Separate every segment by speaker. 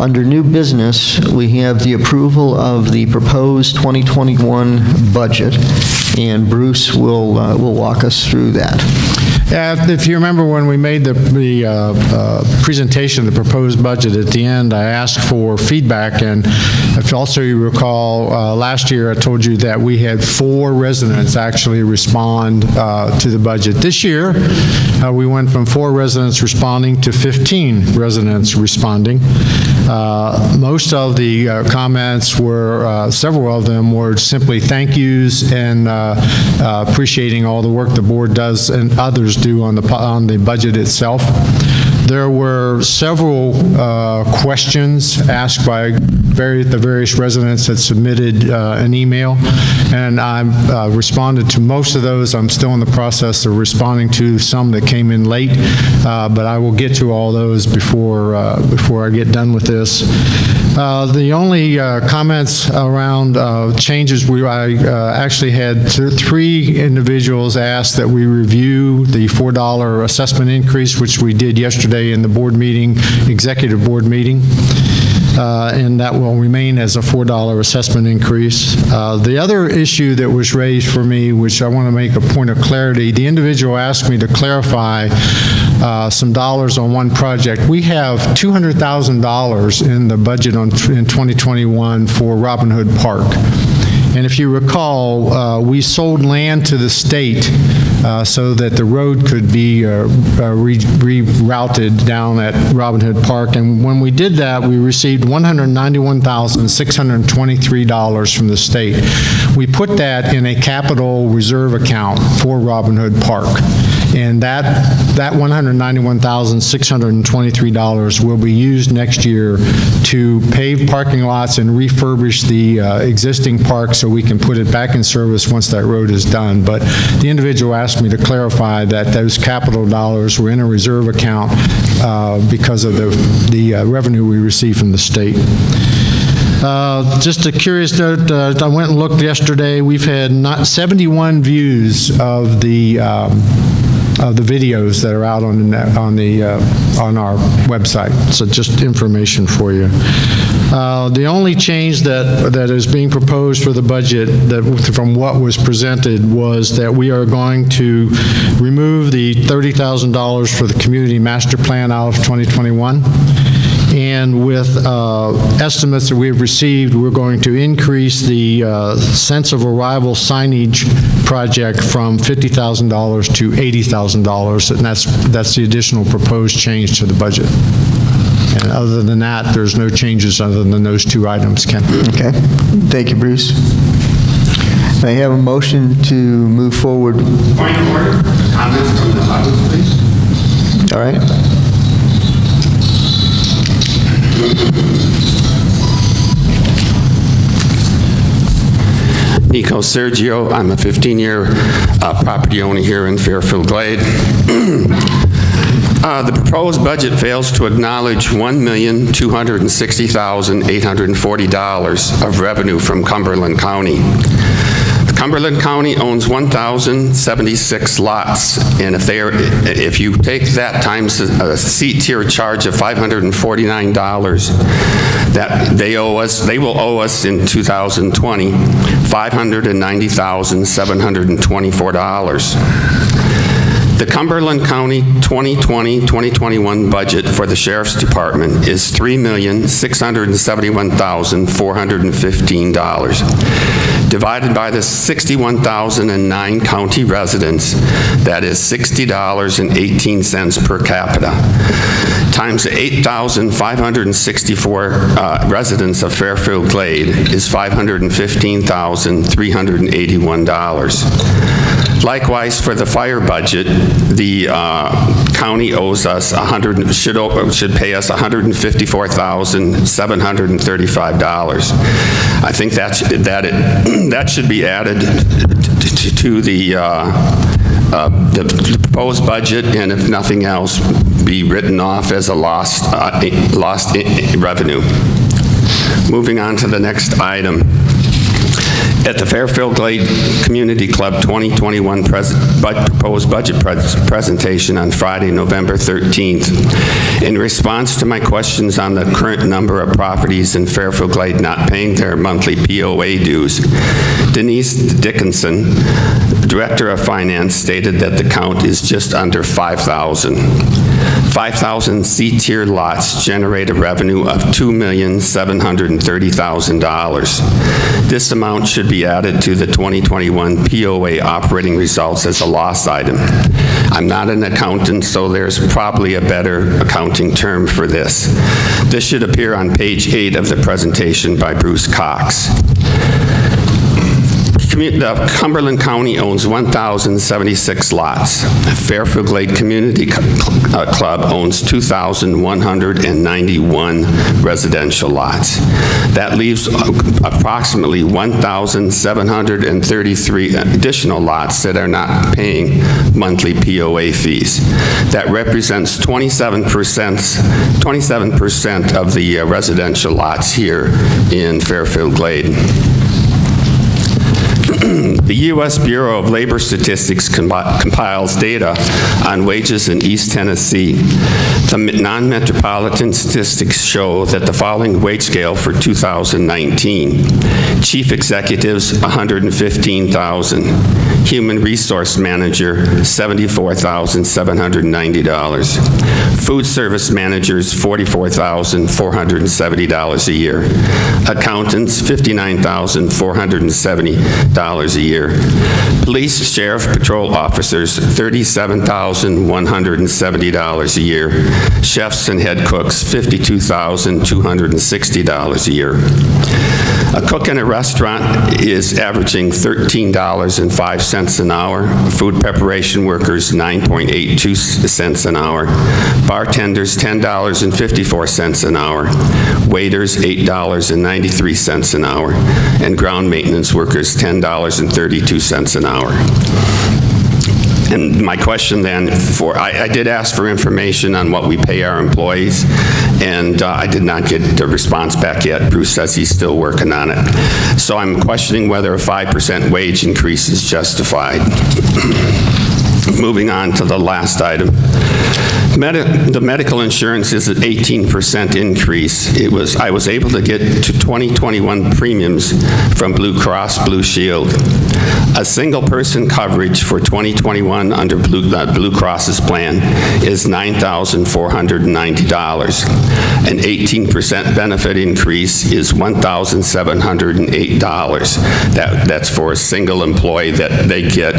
Speaker 1: Under new business, we have the approval of the proposed 2021 budget, and Bruce will walk us through that.
Speaker 2: Yeah, if you remember when we made the presentation of the proposed budget at the end, I asked for feedback, and if also you recall, last year I told you that we had 4 residents actually respond to the budget. This year, we went from 4 residents responding to 15 residents responding. Most of the comments were, several of them were simply thank yous and appreciating all the work the board does and others do on the budget itself. There were several questions asked by the various residents that submitted an email, and I responded to most of those. I'm still in the process of responding to some that came in late, but I will get to all those before I get done with this. The only comments around changes, I actually had 3 individuals ask that we review the $4 assessment increase, which we did yesterday in the board meeting, executive board meeting. And that will remain as a $4 assessment increase. The other issue that was raised for me, which I want to make a point of clarity, the individual asked me to clarify some dollars on one project. We have $200,000 in the budget in 2021 for Robin Hood Park. And if you recall, we sold land to the state so that the road could be rerouted down at Robin Hood Park. And when we did that, we received $191,623 from the state. We put that in a capital reserve account for Robin Hood Park. And that $191,623 will be used next year to pave parking lots and refurbish the existing park so we can put it back in service once that road is done. But the individual asked me to clarify that those capital dollars were in a reserve account because of the revenue we received from the state. Just a curious note, I went and looked yesterday. We've had 71 views of the videos that are out on our website. So just information for you. The only change that is being proposed for the budget from what was presented was that we are going to remove the $30,000 for the community master plan out of 2021. And with estimates that we have received, we're going to increase the sense of arrival signage project from $50,000 to $80,000, and that's the additional proposed change to the budget. And other than that, there's no changes other than those 2 items, Ken.
Speaker 1: Okay. Thank you, Bruce. May I have a motion to move forward?
Speaker 3: Point of order. Comments from the audience, please.
Speaker 1: All right.
Speaker 3: Nico Sergio. I'm a 15-year property owner here in Fairfield Glade. The proposed budget fails to acknowledge $1,260,840 of revenue from Cumberland County. Cumberland County owns 1,076 lots, and if you take that times a seat tier charge of $549 that they will owe us in 2020, $590,724. The Cumberland County 2020-2021 budget for the Sheriff's Department is $3,671,415. Divided by the 61,009 county residents, that is $60.18 per capita, times the 8,564 residents of Fairfield Glade is $515,381. Likewise, for the fire budget, the county owes us should pay us $154,735. I think that should be added to the proposed budget, and if nothing else, be written off as a lost revenue. Moving on to the next item. At the Fairfield Glade Community Club 2021 proposed budget presentation on Friday, November 13th, in response to my questions on the current number of properties in Fairfield Glade not paying their monthly POA dues, Denise Dickinson, Director of Finance, stated that the count is just under 5,000. 5,000 C-tier lots generate a revenue of $2,730,000. This amount should be added to the 2021 POA operating results as a loss item. I'm not an accountant, so there's probably a better accounting term for this. This should appear on page 8 of the presentation by Bruce Cox. Cumberland County owns 1,076 lots. Fairfield Glade Community Club owns 2,191 residential lots. That leaves approximately 1,733 additional lots that are not paying monthly POA fees. That represents 27% of the residential lots here in Fairfield Glade. The U.S. Bureau of Labor Statistics compiles data on wages in East Tennessee. The non-metropolitan statistics show that the following wage scale for 2019. Chief executives, $115,000. Human resource manager, $74,790. Food service managers, $44,470 a year. Accountants, $59,470 a year. Police, sheriff, patrol officers, $37,170 a year. Chefs and head cooks, $52,260 a year. A cook in a restaurant is averaging $13.05 an hour. Food preparation workers, 9.82 cents an hour. Bartenders, $10.54 an hour. Waiters, $8.93 an hour. And ground maintenance workers, $10.32 an hour. And my question then, I did ask for information on what we pay our employees, and I did not get a response back yet. Bruce says he's still working on it. So I'm questioning whether a 5% wage increase is justified. Moving on to the last item. The medical insurance is an 18% increase. I was able to get to 2021 premiums from Blue Cross Blue Shield. A single person coverage for 2021 under Blue Cross's plan is $9,490. An 18% benefit increase is $1,708. That's for a single employee that they get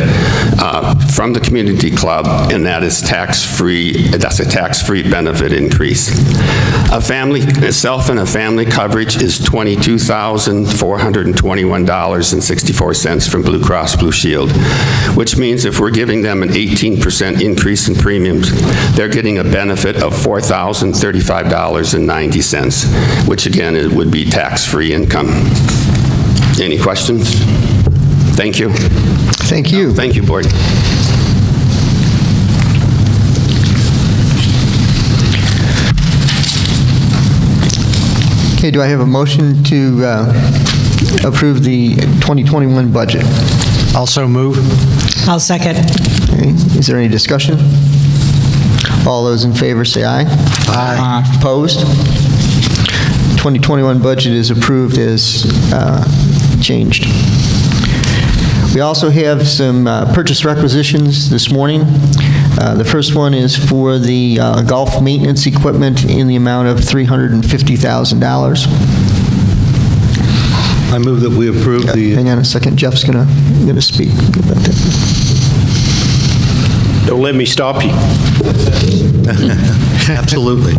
Speaker 3: from the community club, and that is tax-free. That's a tax-free benefit increase. Self and a family coverage is $22,421.64 from Blue Cross Blue Shield, which means if we're giving them an 18% increase in premiums, they're getting a benefit of $4,035.90, which again, it would be tax-free income. Any questions? Thank you.
Speaker 1: Thank you.
Speaker 3: Thank you, Board.
Speaker 1: Okay, do I have a motion to approve the 2021 budget?
Speaker 2: Also move.
Speaker 4: I'll second.
Speaker 1: Okay, is there any discussion? All those in favor say aye.
Speaker 2: Aye.
Speaker 1: Opposed? 2021 budget is approved as changed. We also have some purchase requisitions this morning. The first one is for the golf maintenance equipment in the amount of $350,000.
Speaker 5: I move that we approve the...
Speaker 1: Hang on a second, Jeff's gonna speak about that.
Speaker 6: Don't let me stop you.
Speaker 5: Absolutely.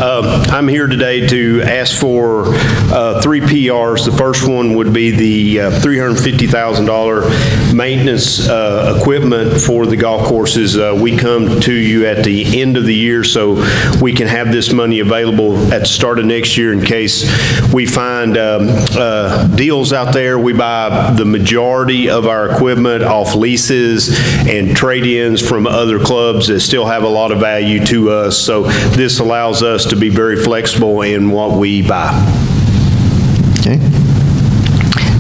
Speaker 6: I'm here today to ask for 3 PRs. The first one would be the $350,000 maintenance equipment for the golf courses. We come to you at the end of the year so we can have this money available at the start of next year in case we find deals out there. We buy the majority of our equipment off leases and trade-ins from other clubs that still have a lot of value to us. So this allows us to be very flexible in what we buy.
Speaker 1: Okay.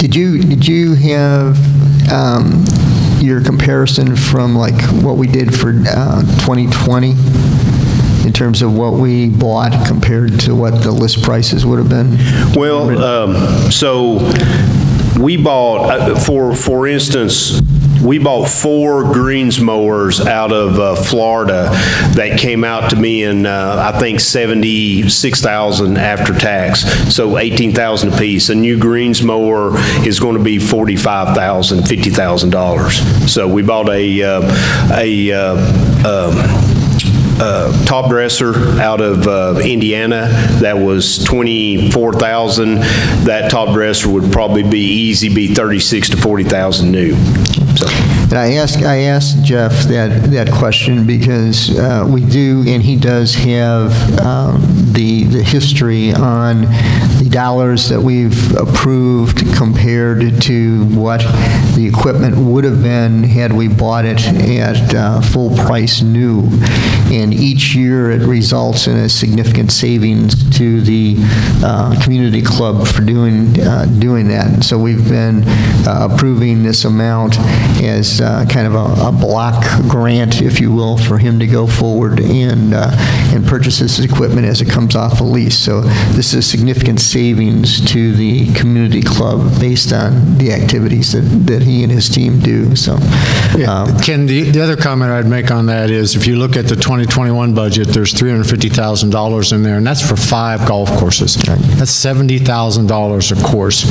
Speaker 1: Did you have your comparison from like what we did for 2020 in terms of what we bought compared to what the list prices would have been?
Speaker 6: Well, so we bought, for instance, we bought 4 greens mowers out of Florida that came out to me in, I think, $76,000 after tax, so $18,000 a piece. A new greens mower is going to be $45,000, $50,000. So we bought top dresser out of Indiana that was $24,000. That top dresser would probably be $36,000 to $40,000 new. So.
Speaker 1: And I asked Jeff that question because we do, and he does have the history on the dollars that we've approved compared to what the equipment would have been had we bought it at full price new. And each year it results in a significant savings to the community club for doing that. And so we've been approving this amount as kind of a block grant, if you will, for him to go forward and purchase this equipment as it comes off a lease. So this is a significant savings to the community club based on the activities that he and his team do. So,
Speaker 2: Ken, the other comment I'd make on that is if you look at the 2021 budget, there's $350,000 in there, and that's for 5 golf courses.
Speaker 1: Right.
Speaker 2: That's $70,000 a course.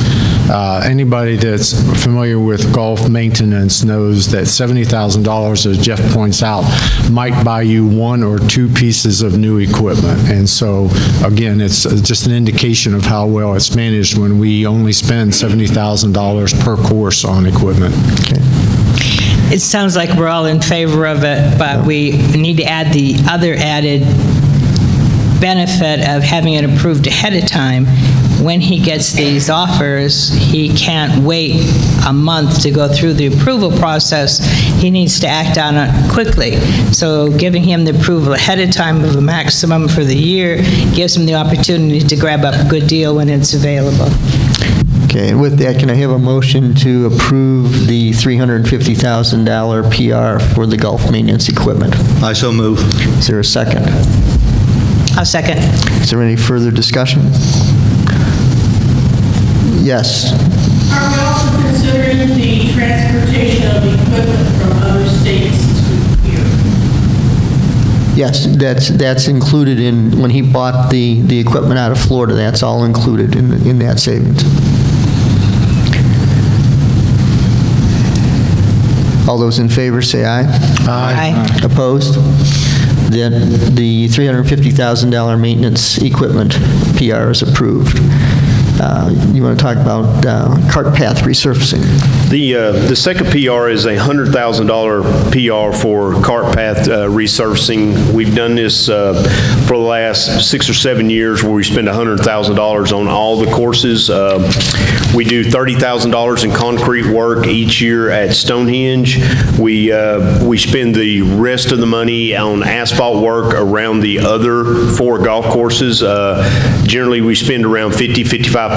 Speaker 2: Anybody that's familiar with golf maintenance knows that $70,000, as Jeff points out, might buy you 1 or 2 pieces of new equipment. And so, again, it's just an indication of how well it's managed when we only spend $70,000 per course on equipment.
Speaker 1: okay.
Speaker 4: It sounds like we're all in favor of it, but we need to add the other added benefit of having it approved ahead of time. When he gets these offers, he can't wait a month to go through the approval process. He needs to act on it quickly. So giving him the approval ahead of time of a maximum for the year gives him the opportunity to grab up a good deal when it's available.
Speaker 1: Okay, and with that, can I have a motion to approve the $350,000 PR for the golf maintenance equipment?
Speaker 5: I so move.
Speaker 1: Is there a second?
Speaker 4: I'll second.
Speaker 1: Is there any further discussion? Yes.
Speaker 7: Are we also considering the transportation of equipment from other states to here?
Speaker 1: Yes, that's included in, when he bought the equipment out of Florida, that's all included in that savings. All those in favor say aye.
Speaker 4: Aye.
Speaker 1: Opposed? Then the $350,000 maintenance equipment PR is approved. You want to talk about cart path resurfacing?
Speaker 6: The second PR is a $100,000 PR for cart path resurfacing. We've done this for the last 6 or 7 years where we spend $100,000 on all the courses. We do $30,000 in concrete work each year at Stonehenge. We spend the rest of the money on asphalt work around the other 4 golf courses. Generally, we spend around $55,000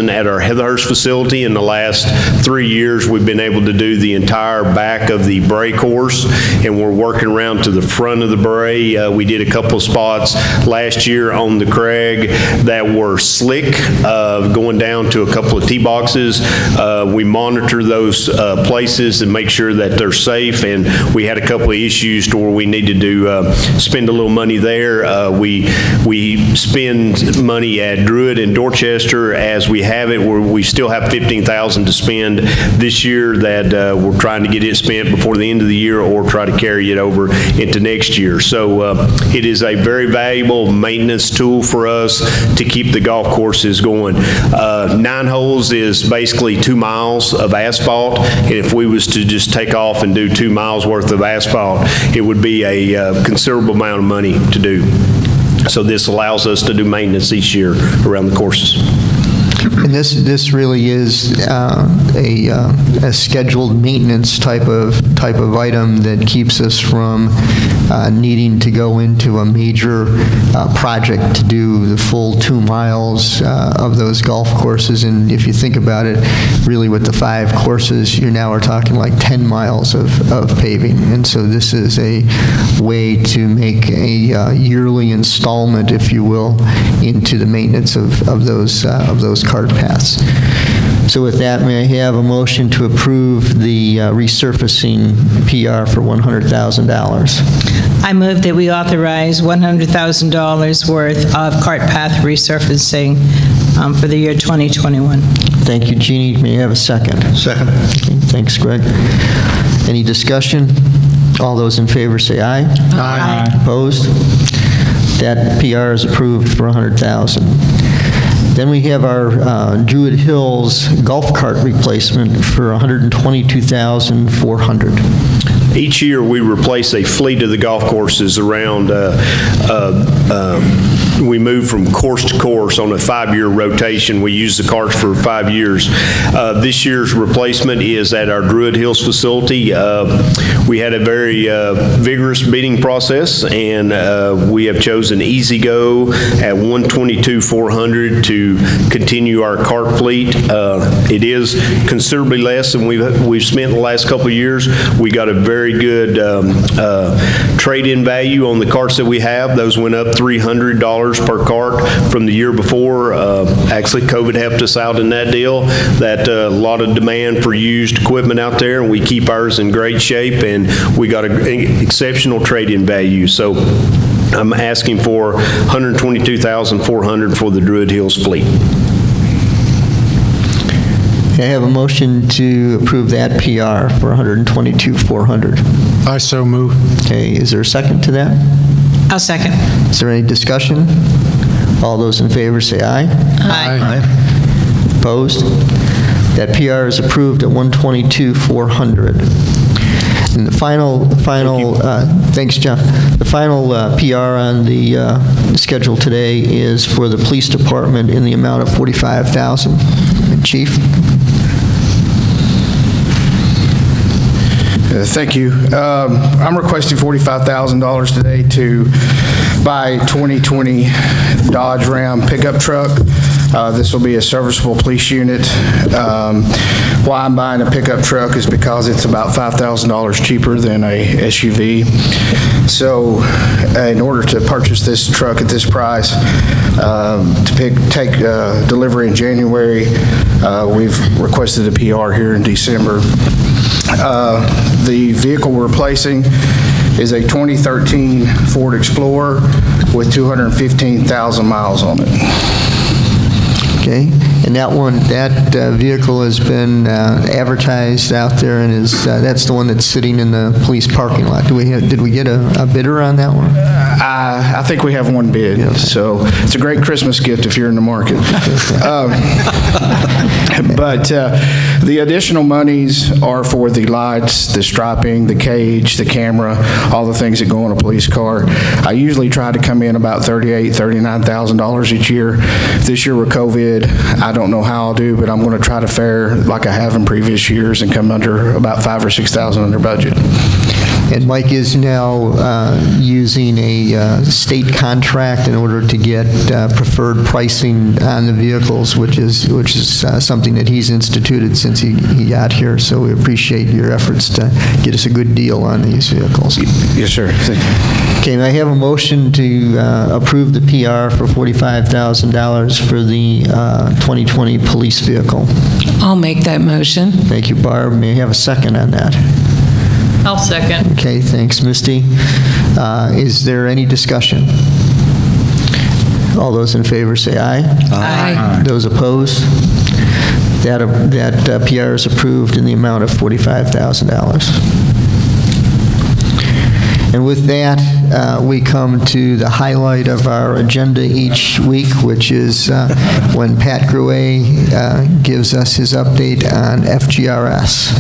Speaker 6: at our Heatherhurst facility. In the last 3 years, we've been able to do the entire back of the Bray course, and we're working around to the front of the Bray. We did a couple of spots last year on the Craig that were slick, going down to a couple of tee boxes. We monitor those places and make sure that they're safe, and we had a couple of issues to where we needed to spend a little money there. We spend money at Druid and Dorchester as we have it, where we still have $15,000 to spend this year that we're trying to get it spent before the end of the year or try to carry it over into next year. So it is a very valuable maintenance tool for us to keep the golf courses going. 9 holes is basically 2 miles of asphalt, and if we was to just take off and do 2 miles worth of asphalt, it would be a considerable amount of money to do. So this allows us to do maintenance each year around the courses.
Speaker 1: And this really is a scheduled maintenance type of item that keeps us from needing to go into a major project to do the full 2 miles of those golf courses. And if you think about it, really with the 5 courses, you now are talking like 10 miles of paving. And so this is a way to make a yearly installment, if you will, into the maintenance of those cart paths. So with that, may I have a motion to approve the resurfacing PR for $100,000?
Speaker 4: I move that we authorize $100,000 worth of cart path resurfacing for the year 2021.
Speaker 1: Thank you, Jeannie. May I have a second? Second. Okay, thanks, Greg. Any discussion? All those in favor say aye.
Speaker 4: Aye.
Speaker 1: Opposed? That PR is approved for $100,000. Then we have our Druid Hills golf cart replacement for $122,400.
Speaker 6: Each year, we replace a fleet of the golf courses around, we move from course to course on a 5-year rotation. We use the carts for 5 years. This year's replacement is at our Druid Hills facility. We had a very vigorous bidding process, and we have chosen Easy Go at $122,400 to continue our cart fleet. It is considerably less than we've spent the last couple of years. We got a very good trade-in value on the carts that we have. Those went up $300 per cart from the year before. Actually, COVID helped us out in that deal. That a lot of demand for used equipment out there, and we keep ours in great shape, and we got an exceptional trade-in value. So I'm asking for $122,400 for the Druid Hills fleet.
Speaker 1: I have a motion to approve that PR for $122,400.
Speaker 2: I so move.
Speaker 1: Okay, is there a second to that?
Speaker 4: I'll second.
Speaker 1: Is there any discussion? All those in favor say aye.
Speaker 4: Aye.
Speaker 1: Opposed? That PR is approved at $122,400. And the final, thanks, Jeff. The final PR on the schedule today is for the police department in the amount of $45,000. Chief?
Speaker 5: Thank you. I'm requesting $45,000 today to buy a 2020 Dodge Ram pickup truck. This will be a serviceable police unit. Why I'm buying a pickup truck is because it's about $5,000 cheaper than a SUV. So in order to purchase this truck at this price, to take delivery in January, we've requested a PR here in December. The vehicle we're replacing is a 2013 Ford Explorer with 215,000 miles on it.
Speaker 1: Okay, and that vehicle has been advertised out there, and that's the one that's sitting in the police parking lot. Did we get a bidder on that one?
Speaker 5: I think we have one bid, yeah. So it's a great Christmas gift if you're in the market. But the additional monies are for the lights, the striping, the cage, the camera, all the things that go on a police car. I usually try to come in about $38,000, $39,000 each year. This year with COVID, I don't know how I'll do, but I'm going to try to fare like I have in previous years and come under about $5,000 or $6,000 under budget.
Speaker 1: And Mike is now using a state contract in order to get preferred pricing on the vehicles, which is something that he's instituted since he got here. So we appreciate your efforts to get us a good deal on these vehicles.
Speaker 5: Yes, sir. Thank you.
Speaker 1: Okay, I have a motion to approve the PR for $45,000 for the 2020 police vehicle.
Speaker 8: I'll make that motion.
Speaker 1: Thank you, Barb. May I have a second on that?
Speaker 8: I'll second.
Speaker 1: Okay, thanks, Misty. Is there any discussion? All those in favor say aye.
Speaker 8: Aye.
Speaker 1: Those opposed? That PR is approved in the amount of $45,000. And with that, we come to the highlight of our agenda each week, which is when Pat Gruet gives us his update on FGRS.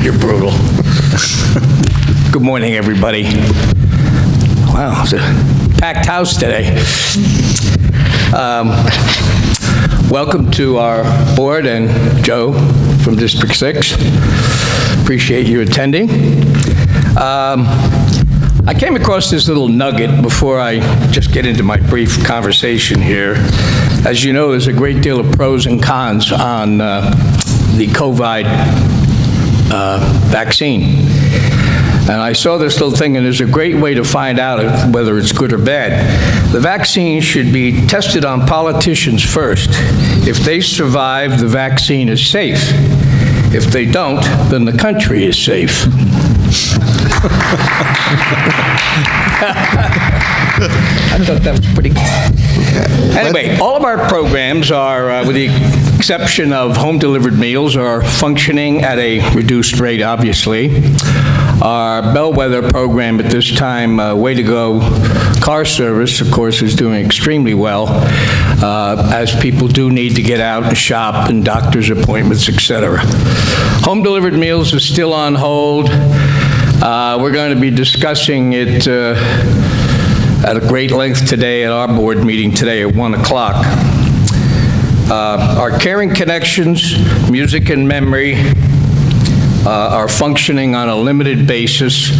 Speaker 9: You're brutal. Good morning, everybody. Wow, it's a packed house today. welcome to our board and Joe from District 6. Appreciate you attending. I came across this little nugget before I just get into my brief conversation here. As you know, there's a great deal of pros and cons on the COVID vaccine. And I saw this little thing, and there's a great way to find out whether it's good or bad. The vaccine should be tested on politicians first. If they survive, the vaccine is safe. If they don't, then the country is safe. I thought that was pretty good. Anyway, all of our programs are, with the exception of home-delivered meals, are functioning at a reduced rate, obviously. Our bellwether program at this time, Way to Go car service, of course, is doing extremely well, as people do need to get out and shop and doctor's appointments, etc. Home-delivered meals is still on hold. We're going to be discussing it at a great length today at our board meeting today at 1 o'clock. Our Caring Connections, Music and Memory, are functioning on a limited basis.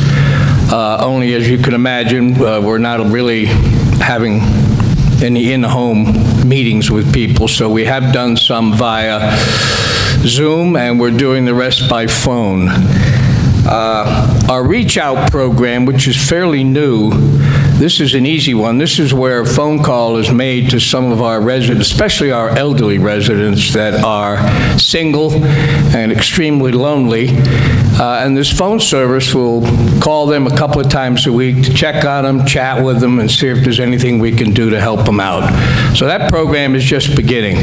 Speaker 9: Only, as you can imagine, we're not really having any in-home meetings with people, so we have done some via Zoom, and we're doing the rest by phone. Our Reach Out program, which is fairly new, this is an easy one. This is where a phone call is made to some of our residents, especially our elderly residents that are single and extremely lonely. And this phone service will call them a couple of times a week to check on them, chat with them, and see if there's anything we can do to help them out. So that program is just beginning.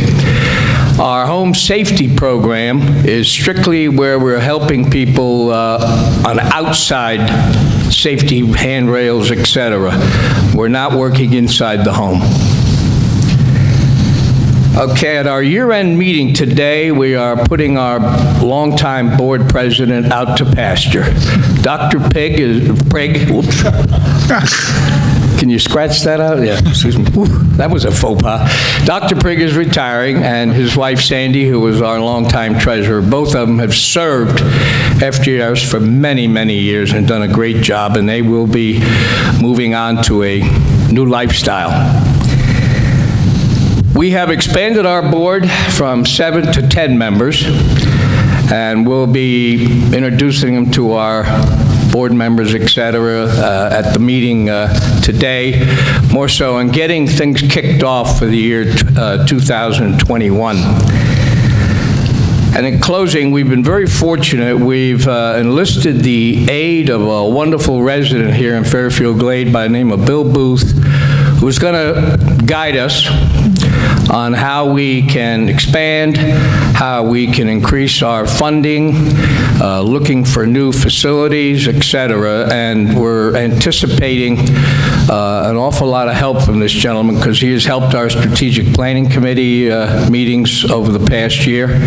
Speaker 9: Our home safety program is strictly where we're helping people on outside safety handrails, etc. We're not working inside the home. Okay, at our year-end meeting today, we are putting our longtime board president out to pasture. Dr. Prigg is, can you scratch that out? Yeah, excuse me. Ooh, that was a faux pas. Dr. Prigg is retiring, and his wife, Sandy, who was our longtime treasurer, both of them have served FGRs for many, many years and done a great job, and they will be moving on to a new lifestyle. We have expanded our board from 7 to 10 members, and we'll be introducing them to our board members, etc., at the meeting today, more so on getting things kicked off for the year 2021. And in closing, we've been very fortunate. We've enlisted the aid of a wonderful resident here in Fairfield Glade by the name of Bill Booth, who's going to guide us on how we can expand, how we can increase our funding, looking for new facilities, etc. And we're anticipating an awful lot of help from this gentleman because he has helped our strategic planning committee meetings over the past year.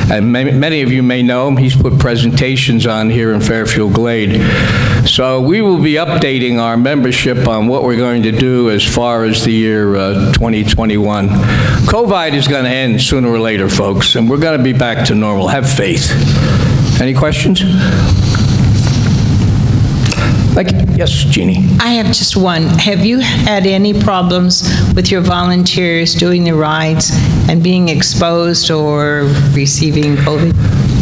Speaker 9: And many of you may know him. He's put presentations on here in Fairfield Glade. So we will be updating our membership on what we're going to do as far as the year 2021. COVID is going to end sooner or later, folks, and we're going to be back to normal. Have faith. Any questions? Yes, Jeannie.
Speaker 4: I have just one. Have you had any problems with your volunteers doing the rides and being exposed or receiving COVID?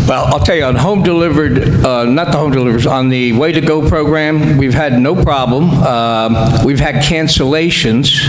Speaker 9: Well, I'll tell you, on home delivered, not the home delivers, on the Way to Go program, we've had no problem. We've had cancellations.